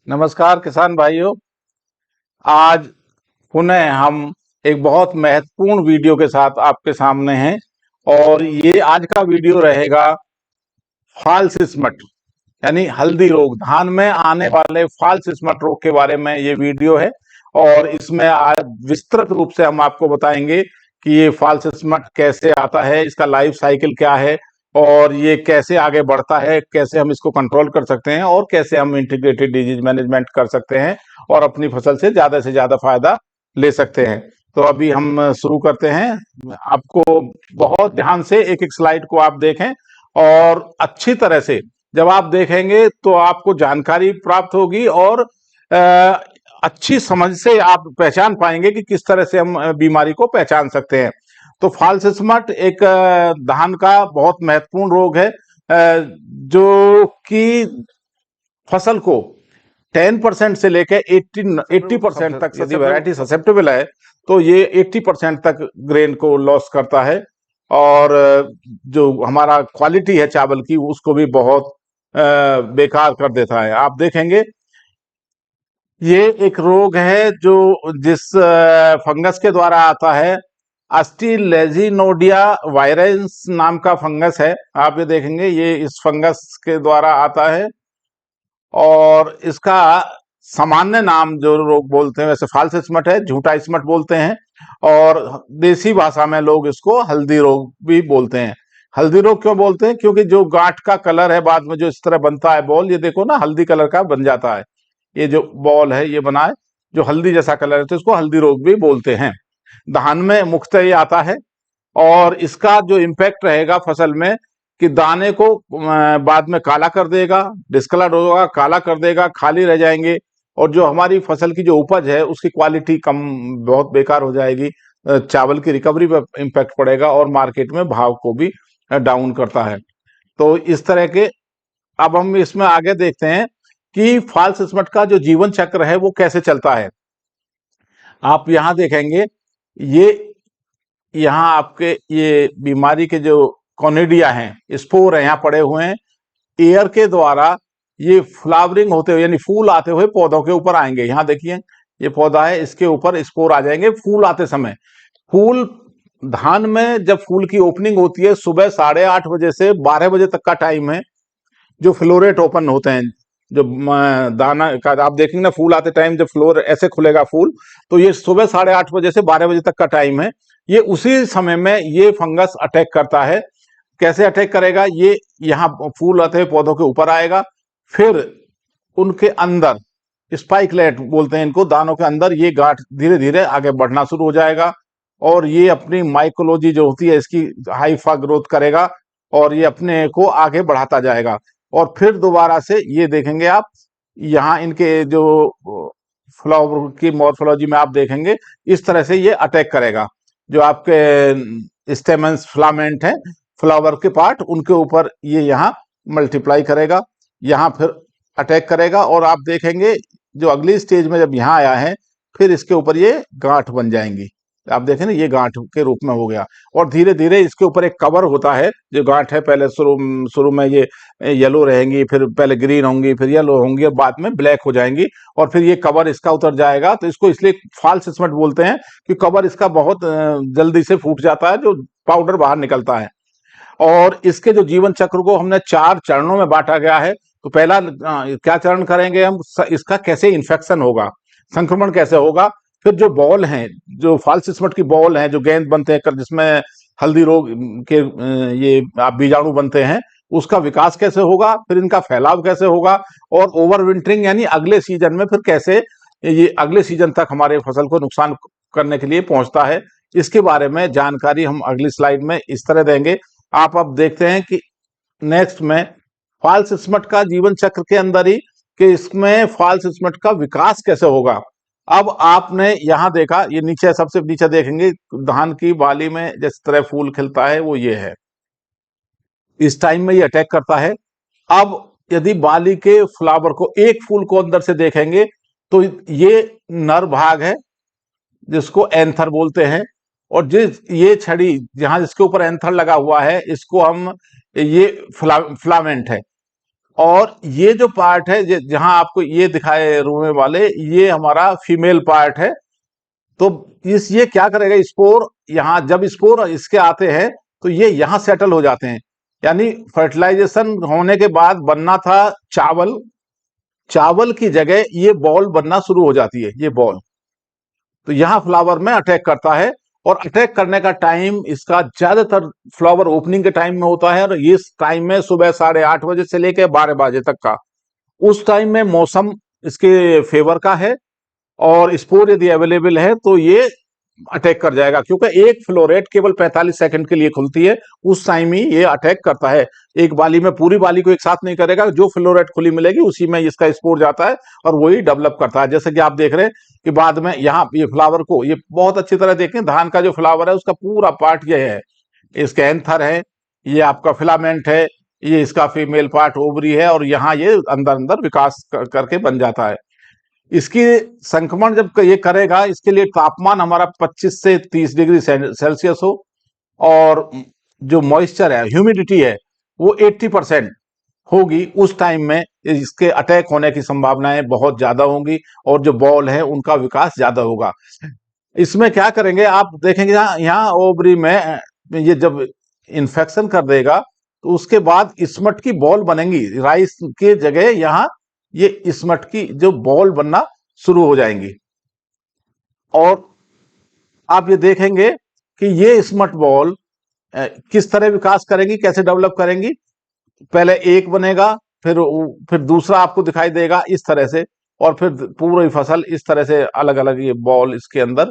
नमस्कार किसान भाइयों। आज पुनः हम एक बहुत महत्वपूर्ण वीडियो के साथ आपके सामने हैं और ये आज का वीडियो रहेगा फॉल्स स्मट यानी हल्दी रोग, धान में आने वाले फॉल्स स्मट रोग के बारे में ये वीडियो है। और इसमें आज विस्तृत रूप से हम आपको बताएंगे कि ये फॉल्स स्मट कैसे आता है, इसका लाइफ साइकिल क्या है और ये कैसे आगे बढ़ता है, कैसे हम इसको कंट्रोल कर सकते हैं और कैसे हम इंटीग्रेटेड डिजीज मैनेजमेंट कर सकते हैं और अपनी फसल से ज्यादा फायदा ले सकते हैं। तो अभी हम शुरू करते हैं। आपको बहुत ध्यान से एक एक स्लाइड को आप देखें और अच्छी तरह से जब आप देखेंगे तो आपको जानकारी प्राप्त होगी और अच्छी समझ से आप पहचान पाएंगे कि किस तरह से हम बीमारी को पहचान सकते हैं। तो फॉल्स स्मट एक धान का बहुत महत्वपूर्ण रोग है जो कि फसल को 10% से लेकर 80% तक, यदि वैरायटी ससेप्टेबल है तो ये 80% तक ग्रेन को लॉस करता है और जो हमारा क्वालिटी है चावल की उसको भी बहुत बेकार कर देता है। आप देखेंगे ये एक रोग है जो जिस फंगस के द्वारा आता है, अस्टिलेजिनोडिया वायरेंस नाम का फंगस है। आप ये देखेंगे ये इस फंगस के द्वारा आता है और इसका सामान्य नाम जो लोग बोलते हैं वैसे फॉल्स स्मट है, झूठा स्मट बोलते हैं और देसी भाषा में लोग इसको हल्दी रोग भी बोलते हैं। हल्दी रोग क्यों बोलते हैं? क्योंकि जो गांठ का कलर है बाद में जो इस तरह बनता है बॉल, ये देखो ना हल्दी कलर का बन जाता है। ये जो बॉल है ये बना है जो हल्दी जैसा कलर है तो इसको हल्दी रोग भी बोलते हैं। धान में मुख्यतः ये आता है और इसका जो इम्पैक्ट रहेगा फसल में कि दाने को बाद में काला कर देगा, डिस्कलर होगा, काला कर देगा, खाली रह जाएंगे और जो हमारी फसल की जो उपज है उसकी क्वालिटी कम, बहुत बेकार हो जाएगी। चावल की रिकवरी पर इम्पैक्ट पड़ेगा और मार्केट में भाव को भी डाउन करता है। तो इस तरह के अब हम इसमें आगे देखते हैं कि फॉल्स स्मट का जो जीवन चक्र है वो कैसे चलता है। आप यहां देखेंगे ये यहाँ आपके ये बीमारी के जो कॉनिडिया हैं, स्पोर है यहाँ पड़े हुए हैं। एयर के द्वारा ये फ्लावरिंग होते हुए यानी फूल आते हुए पौधों के ऊपर आएंगे। यहाँ देखिए ये पौधा है, इसके ऊपर स्पोर आ जाएंगे फूल आते समय। फूल धान में जब फूल की ओपनिंग होती है सुबह 8:30 बजे से 12 बजे तक का टाइम है जो फ्लोरेट ओपन होते हैं। जो दाना का आप देखेंगे ना फूल आते टाइम जब फ्लोर ऐसे खुलेगा फूल, तो ये सुबह 8:30 बजे से 12 बजे तक का टाइम है। ये उसी समय में ये फंगस अटैक करता है। कैसे अटैक करेगा? ये यहाँ फूल आते हुए पौधों के ऊपर आएगा, फिर उनके अंदर स्पाइकलेट बोलते हैं इनको, दानों के अंदर ये गांठ धीरे धीरे आगे बढ़ना शुरू हो जाएगा और ये अपनी माइकोलॉजी जो होती है इसकी हाइफा ग्रोथ करेगा और ये अपने को आगे बढ़ाता जाएगा। और फिर दोबारा से ये देखेंगे आप यहाँ इनके जो फ्लावर की मॉर्फोलॉजी में आप देखेंगे इस तरह से ये अटैक करेगा। जो आपके स्टेमन्स फिलामेंट है, फ्लावर के पार्ट, उनके ऊपर ये यहाँ मल्टीप्लाई करेगा, यहाँ फिर अटैक करेगा और आप देखेंगे जो अगली स्टेज में जब यहाँ आया है फिर इसके ऊपर ये गांठ बन जाएंगी। आप देखें ना ये गांठ के रूप में हो गया और धीरे धीरे इसके ऊपर एक कवर होता है। जो गांठ है पहले शुरू शुरू में ये येलो रहेंगी, फिर पहले ग्रीन होंगी, फिर येलो होंगी और बाद में ब्लैक हो जाएंगी और फिर ये कवर इसका उतर जाएगा। तो इसको इसलिए फॉल्स स्मट बोलते हैं कि कवर इसका बहुत जल्दी से फूट जाता है, जो पाउडर बाहर निकलता है। और इसके जो जीवन चक्र को हमने 4 चरणों में बांटा गया है। तो पहला क्या चरण करेंगे हम, इसका कैसे इन्फेक्शन होगा, संक्रमण कैसे होगा। फिर जो बॉल हैं, जो फॉल्स स्मट की बॉल हैं, जो गेंद बनते हैं जिसमें हल्दी रोग के ये बीजाणु बनते हैं, उसका विकास कैसे होगा, फिर इनका फैलाव कैसे होगा और ओवर विंटरिंग यानी अगले सीजन में फिर कैसे ये अगले सीजन तक हमारे फसल को नुकसान करने के लिए पहुंचता है। इसके बारे में जानकारी हम अगली स्लाइड में इस तरह देंगे। आप अब देखते हैं कि नेक्स्ट में फॉल्स स्मट का जीवन चक्र के अंदर ही कि इसमें फॉल्स स्मट का विकास कैसे होगा। अब आपने यहां देखा, ये नीचे सबसे नीचे देखेंगे धान की बाली में जिस तरह फूल खिलता है वो ये है, इस टाइम में ये अटैक करता है। अब यदि बाली के फ्लावर को एक फूल को अंदर से देखेंगे तो ये नर भाग है जिसको एंथर बोलते हैं और जिस ये छड़ी जहां जिसके ऊपर एंथर लगा हुआ है इसको हम ये फिलामेंट है। और ये जो पार्ट है जहां आपको ये दिखाए रोए वाले, ये हमारा फीमेल पार्ट है। तो ये क्या करेगा, स्पोर यहाँ जब स्पोर इसके आते हैं तो ये यहाँ सेटल हो जाते हैं। यानी फर्टिलाइजेशन होने के बाद बनना था चावल, चावल की जगह ये बॉल बनना शुरू हो जाती है, ये बॉल। तो यहाँ फ्लावर में अटैक करता है, और अटैक करने का टाइम इसका ज्यादातर फ्लावर ओपनिंग के टाइम में होता है, और इस टाइम में सुबह 8:30 बजे से लेकर 12 बजे तक का, उस टाइम में मौसम इसके फेवर का है। और स्पोर यदि अवेलेबल है तो ये अटैक कर जाएगा, क्योंकि एक फ्लोरेट केवल 45 सेकंड के लिए खुलती है, उस टाइम ही ये अटैक करता है। एक बाली में पूरी बाली को एक साथ नहीं करेगा, जो फ्लोरेट खुली मिलेगी उसी में इसका स्पोर जाता है और वही डेवलप करता है। जैसे कि आप देख रहे हैं कि बाद में यहाँ ये फ्लावर को, ये बहुत अच्छी तरह देखें, धान का जो फ्लावर है उसका पूरा पार्ट ये है, इसके एंथर है, ये आपका फिलामेंट है, ये इसका फीमेल पार्ट ओवरी है, और यहाँ ये अंदर अंदर विकास करके बन जाता है। इसकी संक्रमण जब ये करेगा, इसके लिए तापमान हमारा 25 से 30 डिग्री सेल्सियस हो, और जो मॉइस्चर है, ह्यूमिडिटी है, वो 80% होगी। उस टाइम में इसके अटैक होने की संभावनाएं बहुत ज्यादा होंगी, और जो बॉल है उनका विकास ज्यादा होगा। इसमें क्या करेंगे, आप देखेंगे यहाँ ओवरी में ये जब इन्फेक्शन कर देगा तो उसके बाद इसमट की बॉल बनेंगी, राइस के जगह यहाँ ये इसमट की जो बॉल बनना शुरू हो जाएंगी। और आप ये देखेंगे कि ये स्मट बॉल किस तरह विकास करेंगी, कैसे डेवलप करेंगी। पहले एक बनेगा, फिर दूसरा आपको दिखाई देगा इस तरह से, और फिर पूरी फसल इस तरह से अलग अलग ये बॉल इसके अंदर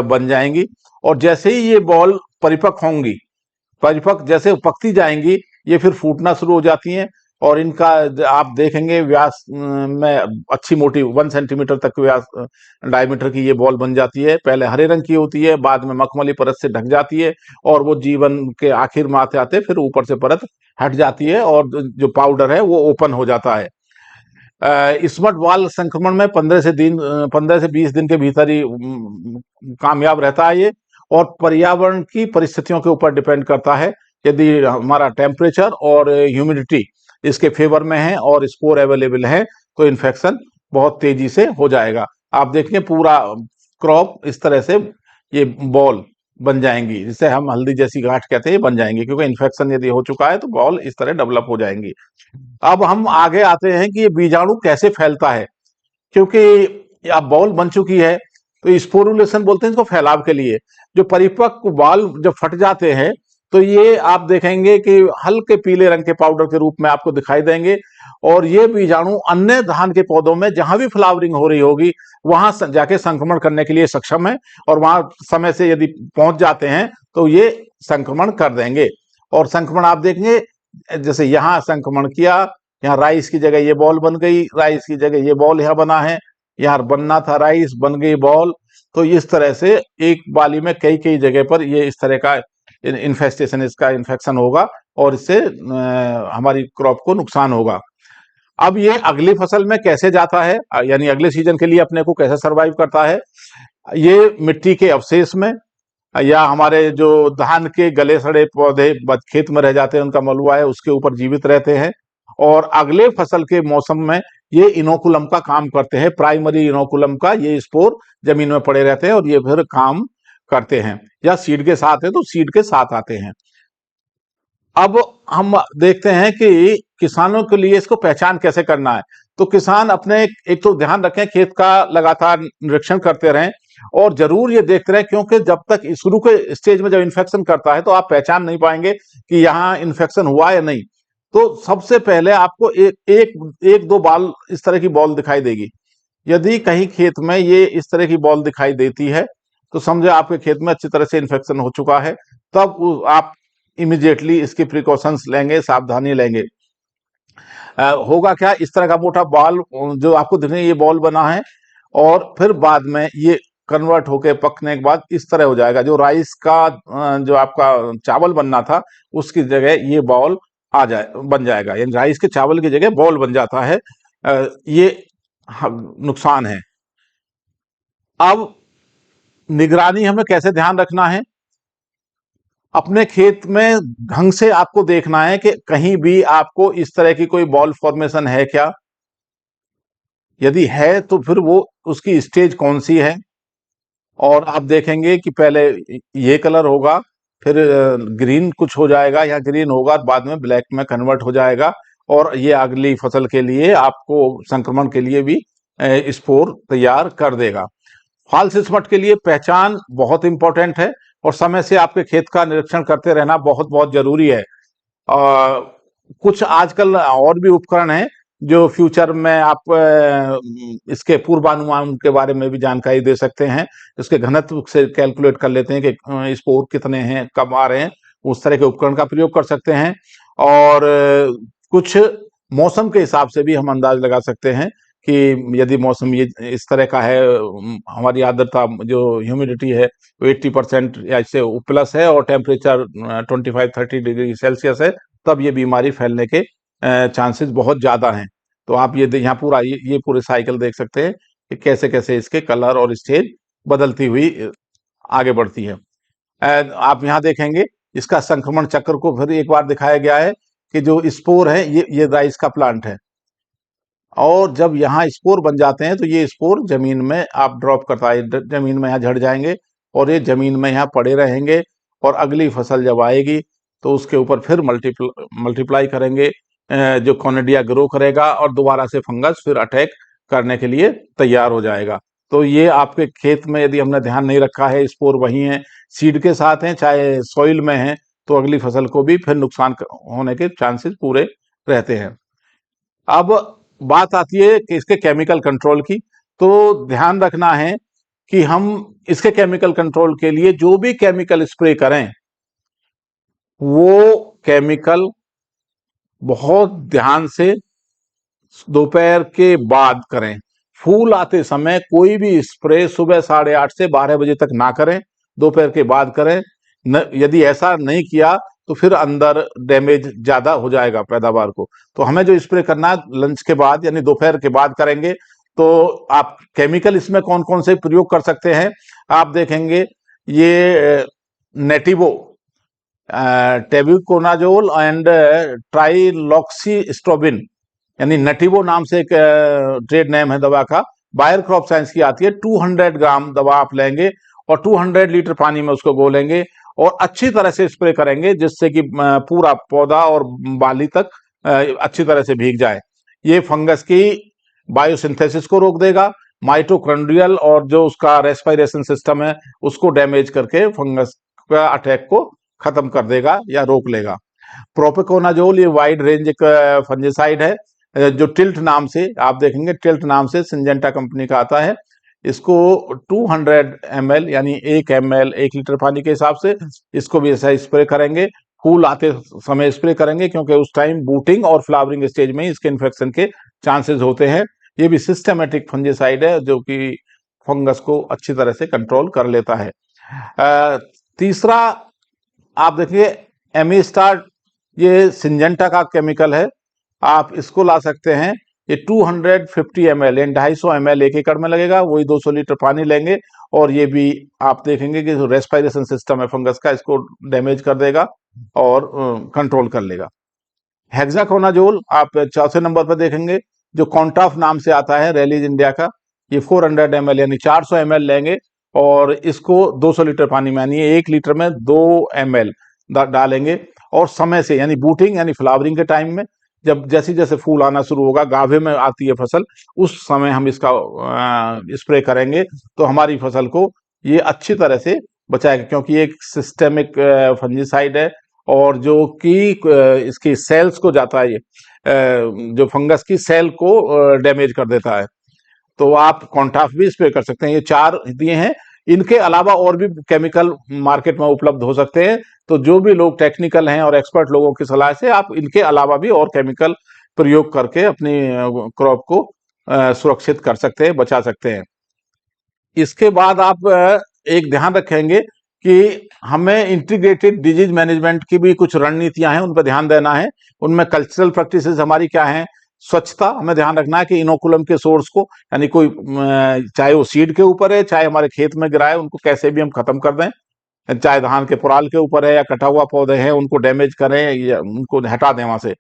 बन जाएंगी। और जैसे ही ये बॉल परिपक्व होंगी, परिपक्व जैसे पकती जाएंगी, ये फिर फूटना शुरू हो जाती हैं, और इनका आप देखेंगे व्यास में अच्छी मोटी 1 सेंटीमीटर तक व्यास डायमीटर की ये बॉल बन जाती है। पहले हरे रंग की होती है, बाद में मखमली परत से ढक जाती है, और वो जीवन के आखिर में आते आते फिर ऊपर से परत हट जाती है, और जो पाउडर है वो ओपन हो जाता है। स्मट वाल संक्रमण में 15 से 20 दिन के भीतर ही कामयाब रहता है ये, और पर्यावरण की परिस्थितियों के ऊपर डिपेंड करता है। यदि हमारा टेम्परेचर और ह्यूमिडिटी इसके फेवर में है और स्पोर अवेलेबल है, तो इन्फेक्शन बहुत तेजी से हो जाएगा। आप देखेंगे पूरा क्रॉप इस तरह से ये बॉल बन जाएंगी, जिसे हम हल्दी जैसी गांठ कहते हैं, बन जाएंगी, क्योंकि इन्फेक्शन यदि हो चुका है तो बॉल इस तरह डेवलप हो जाएंगी। अब हम आगे आते हैं कि ये बीजाणु कैसे फैलता है, क्योंकि अब बॉल बन चुकी है तो स्पोरुलेशन बोलते हैं इसको, फैलाव के लिए। जो परिपक्व बाल जब फट जाते हैं तो ये आप देखेंगे कि हल्के पीले रंग के पाउडर के रूप में आपको दिखाई देंगे, और ये बीजाणु अन्य धान के पौधों में जहां भी फ्लावरिंग हो रही होगी वहां जाके संक्रमण करने के लिए सक्षम है, और वहां समय से यदि पहुंच जाते हैं तो ये संक्रमण कर देंगे। और संक्रमण आप देखेंगे, जैसे यहाँ संक्रमण किया, यहाँ राइस की जगह ये बॉल बन गई, राइस की जगह ये बॉल यहाँ बना है, यहाँ बनना था राइस, बन गई बॉल। तो इस तरह से एक बाली में कई कई जगह पर ये इस तरह का इन्फेस्टेशन, इसका इन्फेक्शन होगा, और इससे हमारी क्रॉप को नुकसान होगा। अब ये अगली फसल में कैसे जाता है, यानी अगले सीजन के लिए अपने को कैसे सरवाइव करता है, ये मिट्टी के अवशेष में, या हमारे जो धान के गले सड़े पौधे खेत में रह जाते हैं, उनका मलुआ है, उसके ऊपर जीवित रहते हैं। और अगले फसल के मौसम में ये इनोकुलम का काम करते हैं, प्राइमरी इनोकुलम का ये स्पोर जमीन में पड़े रहते हैं, और ये फिर काम करते हैं, या सीड के साथ है तो सीड के साथ आते हैं। अब हम देखते हैं कि किसानों के लिए इसको पहचान कैसे करना है। तो किसान अपने एक तो ध्यान रखें, खेत का लगातार निरीक्षण करते रहें, और जरूर ये देखते रहे, क्योंकि जब तक शुरू के स्टेज में जब इन्फेक्शन करता है तो आप पहचान नहीं पाएंगे कि यहाँ इन्फेक्शन हुआ या नहीं। तो सबसे पहले आपको एक दो बाल इस तरह की बॉल दिखाई देगी। यदि कहीं खेत में ये इस तरह की बॉल दिखाई देती है तो समझे आपके खेत में अच्छी तरह से इन्फेक्शन हो चुका है। तब आप इमिडिएटली इसकी प्रिकॉशंस लेंगे, सावधानी लेंगे। होगा क्या, इस तरह का मोटा बॉल जो आपको दिखने ये बॉल बना है, और फिर बाद में ये कन्वर्ट होके पकने के बाद इस तरह हो जाएगा। जो राइस का जो आपका चावल बनना था उसकी जगह ये बॉल बन जाएगा, यानी राइस के चावल की जगह बॉल बन जाता है। ये नुकसान है। अब निगरानी हमें कैसे ध्यान रखना है। अपने खेत में ढंग से आपको देखना है कि कहीं भी आपको इस तरह की कोई बॉल फॉर्मेशन है क्या, यदि है तो फिर वो उसकी स्टेज कौन सी है। और आप देखेंगे कि पहले ये कलर होगा, फिर ग्रीन कुछ हो जाएगा या ग्रीन होगा बाद में ब्लैक में कन्वर्ट हो जाएगा, और ये अगली फसल के लिए आपको संक्रमण के लिए भी स्पोर तैयार कर देगा। फॉल्स स्पॉट के लिए पहचान बहुत इंपॉर्टेंट है, और समय से आपके खेत का निरीक्षण करते रहना बहुत बहुत जरूरी है। कुछ आजकल और भी उपकरण हैं जो फ्यूचर में आप इसके पूर्वानुमान के बारे में भी जानकारी दे सकते हैं। इसके घनत्व से कैलकुलेट कर लेते हैं कि स्पोर कितने हैं, कब आ रहे हैं। उस तरह के उपकरण का प्रयोग कर सकते हैं। और कुछ मौसम के हिसाब से भी हम अंदाज लगा सकते हैं कि यदि मौसम ये इस तरह का है, हमारी आर्द्रता जो ह्यूमिडिटी है वो 80% या इससे प्लस है, और टेम्परेचर 25-30 डिग्री सेल्सियस है, तब ये बीमारी फैलने के चांसेस बहुत ज्यादा हैं। तो आप ये यहाँ पूरा ये पूरे साइकिल देख सकते हैं कि कैसे कैसे इसके कलर और स्टेज बदलती हुई आगे बढ़ती है। आप यहाँ देखेंगे इसका संक्रमण चक्र को फिर एक बार दिखाया गया है कि जो स्पोर है ये राइस का प्लांट है, और जब यहाँ स्पोर बन जाते हैं तो ये स्पोर जमीन में आप ड्रॉप करता है, जमीन में यहाँ झड़ जाएंगे और ये जमीन में यहाँ पड़े रहेंगे, और अगली फसल जब आएगी तो उसके ऊपर फिर मल्टीप्लाई करेंगे, जो कॉनिडिया ग्रो करेगा और दोबारा से फंगस फिर अटैक करने के लिए तैयार हो जाएगा। तो ये आपके खेत में यदि हमने ध्यान नहीं रखा है, स्पोर वही है, सीड के साथ हैं चाहे सॉइल में है, तो अगली फसल को भी फिर नुकसान होने के चांसेस पूरे रहते हैं। अब बात आती है कि इसके केमिकल कंट्रोल की। तो ध्यान रखना है कि हम इसके केमिकल कंट्रोल के लिए जो भी केमिकल स्प्रे करें वो केमिकल बहुत ध्यान से दोपहर के बाद करें। फूल आते समय कोई भी स्प्रे सुबह 8:30 से 12 बजे तक ना करें, दोपहर के बाद करें। यदि ऐसा नहीं किया तो फिर अंदर डैमेज ज्यादा हो जाएगा पैदावार को। तो हमें जो स्प्रे करना है लंच के बाद यानी दोपहर के बाद करेंगे। तो आप केमिकल इसमें कौन कौन से प्रयोग कर सकते हैं आप देखेंगे, ये नेटिवो, टेबुकोनाजोल एंड ट्राइलॉक्सीस्ट्रोबिन, यानी नटिवो नाम से एक ट्रेड नेम है दवा का, बायर क्रॉप साइंस की आती है। 200 ग्राम दवा आप लेंगे और 200 लीटर पानी में उसको घोलेंगे और अच्छी तरह से स्प्रे करेंगे, जिससे कि पूरा पौधा और बाली तक अच्छी तरह से भीग जाए। ये फंगस की बायोसिंथेसिस को रोक देगा, माइटोकॉन्ड्रियल और जो उसका रेस्पिरेशन सिस्टम है उसको डैमेज करके फंगस का अटैक को खत्म कर देगा या रोक लेगा। प्रोपिकोनाजोल ये वाइड रेंज एक फंजिसाइड है जो टिल्ट नाम से, आप देखेंगे टिल्ट नाम से सिंजेंटा कंपनी का आता है। इसको 200 ml यानी 1 ml 1 लीटर पानी के हिसाब से इसको भी ऐसा स्प्रे करेंगे। फूल आते समय स्प्रे करेंगे क्योंकि उस टाइम बूटिंग और फ्लावरिंग स्टेज में इसके इन्फेक्शन के चांसेस होते हैं। ये भी सिस्टमेटिक फंजिसाइड है जो कि फंगस को अच्छी तरह से कंट्रोल कर लेता है। तीसरा आप देखिए एमिस्टार, ये सिंजेंटा का केमिकल है, आप इसको ला सकते हैं। ये 250 ml यानी 250 ml 1 एकड़ में लगेगा, वही 200 लीटर पानी लेंगे, और ये भी आप देखेंगे कि रेस्पिरेशन सिस्टम है फंगस का, इसको डैमेज कर देगा और कंट्रोल कर लेगा। हेक्साकोनाजोल आप चौथे नंबर पर देखेंगे, जो कॉन्टाफ नाम से आता है रैलीज इंडिया का। ये 400 ml यानी 400 ml लेंगे और इसको 200 लीटर पानी में यानी 1 लीटर में 2 ml डालेंगे, और समय से यानी बूटिंग यानी फ्लावरिंग के टाइम में, जब जैसे जैसे फूल आना शुरू होगा, गाभे में आती है फसल, उस समय हम इसका स्प्रे करेंगे तो हमारी फसल को ये अच्छी तरह से बचाएगा, क्योंकि ये एक सिस्टेमिक फंजीसाइड है और जो कि इसकी सेल्स को जाता है, ये जो फंगस की सेल को डैमेज कर देता है। तो आप कॉन्टाफ भी स्प्रे कर सकते हैं। ये 4 दिए हैं, इनके अलावा और भी केमिकल मार्केट में उपलब्ध हो सकते हैं। तो जो भी लोग टेक्निकल हैं और एक्सपर्ट लोगों की सलाह से आप इनके अलावा भी और केमिकल प्रयोग करके अपनी क्रॉप को सुरक्षित कर सकते हैं, बचा सकते हैं। इसके बाद आप एक ध्यान रखेंगे कि हमें इंटीग्रेटेड डिजीज मैनेजमेंट की भी कुछ रणनीतियां हैं, उन पर ध्यान देना है। उनमें कल्चरल प्रैक्टिसेस हमारी क्या है, स्वच्छता हमें ध्यान रखना है कि इनोकुलम के सोर्स को, यानी कोई चाहे वो सीड के ऊपर है चाहे हमारे खेत में गिरा है, उनको कैसे भी हम खत्म कर दें। चाहे धान के पुराल के ऊपर है या कटा हुआ पौधे हैं, उनको डैमेज करें या उनको हटा दें वहां से।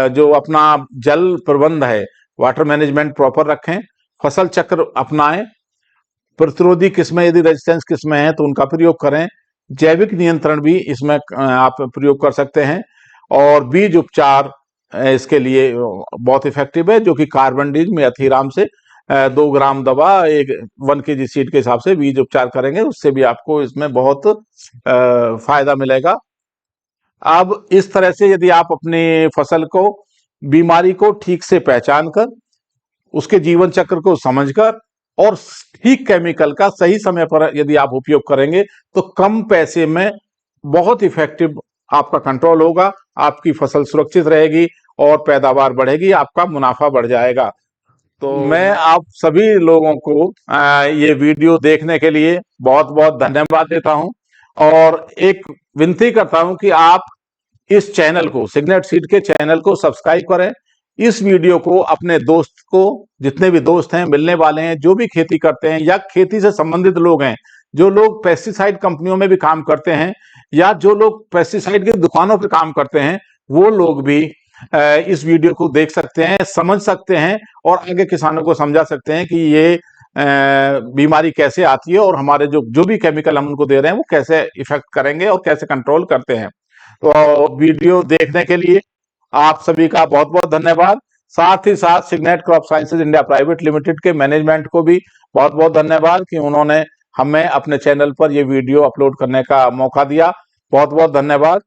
जो अपना जल प्रबंध है, वाटर मैनेजमेंट प्रॉपर रखें, फसल चक्र अपनाएं, प्रतिरोधी किस्में यदि रेजिस्टेंस किस्में हैं तो उनका प्रयोग करें, जैविक नियंत्रण भी इसमें आप प्रयोग कर सकते हैं, और बीज उपचार इसके लिए बहुत इफेक्टिव है, जो कि कार्बनडीज मेथिराम से 2 ग्राम दवा 1 kg सीड के हिसाब से बीज उपचार करेंगे, उससे भी आपको इसमें बहुत फायदा मिलेगा। अब इस तरह से यदि आप अपनी फसल को, बीमारी को ठीक से पहचान कर, उसके जीवन चक्र को समझकर और ठीक केमिकल का सही समय पर यदि आप उपयोग करेंगे तो कम पैसे में बहुत इफेक्टिव आपका कंट्रोल होगा, आपकी फसल सुरक्षित रहेगी और पैदावार बढ़ेगी, आपका मुनाफा बढ़ जाएगा। तो मैं आप सभी लोगों को ये वीडियो देखने के लिए बहुत बहुत धन्यवाद देता हूं, और एक विनती करता हूं कि आप इस चैनल को, सिग्नेट सीड के चैनल को सब्सक्राइब करें। इस वीडियो को अपने दोस्त को, जितने भी दोस्त हैं, मिलने वाले हैं, जो भी खेती करते हैं या खेती से संबंधित लोग हैं, जो लोग पेस्टिसाइड कंपनियों में भी काम करते हैं या जो लोग पेस्टिसाइड की दुकानों पर काम करते हैं, वो लोग भी इस वीडियो को देख सकते हैं, समझ सकते हैं और आगे किसानों को समझा सकते हैं कि ये बीमारी कैसे आती है और हमारे जो भी केमिकल हम उनको दे रहे हैं वो कैसे इफेक्ट करेंगे और कैसे कंट्रोल करते हैं। तो वीडियो देखने के लिए आप सभी का बहुत बहुत धन्यवाद। साथ ही साथ Signet crop sciences India private limited के मैनेजमेंट को भी बहुत बहुत धन्यवाद कि उन्होंने हमें अपने चैनल पर ये वीडियो अपलोड करने का मौका दिया। बहुत बहुत धन्यवाद।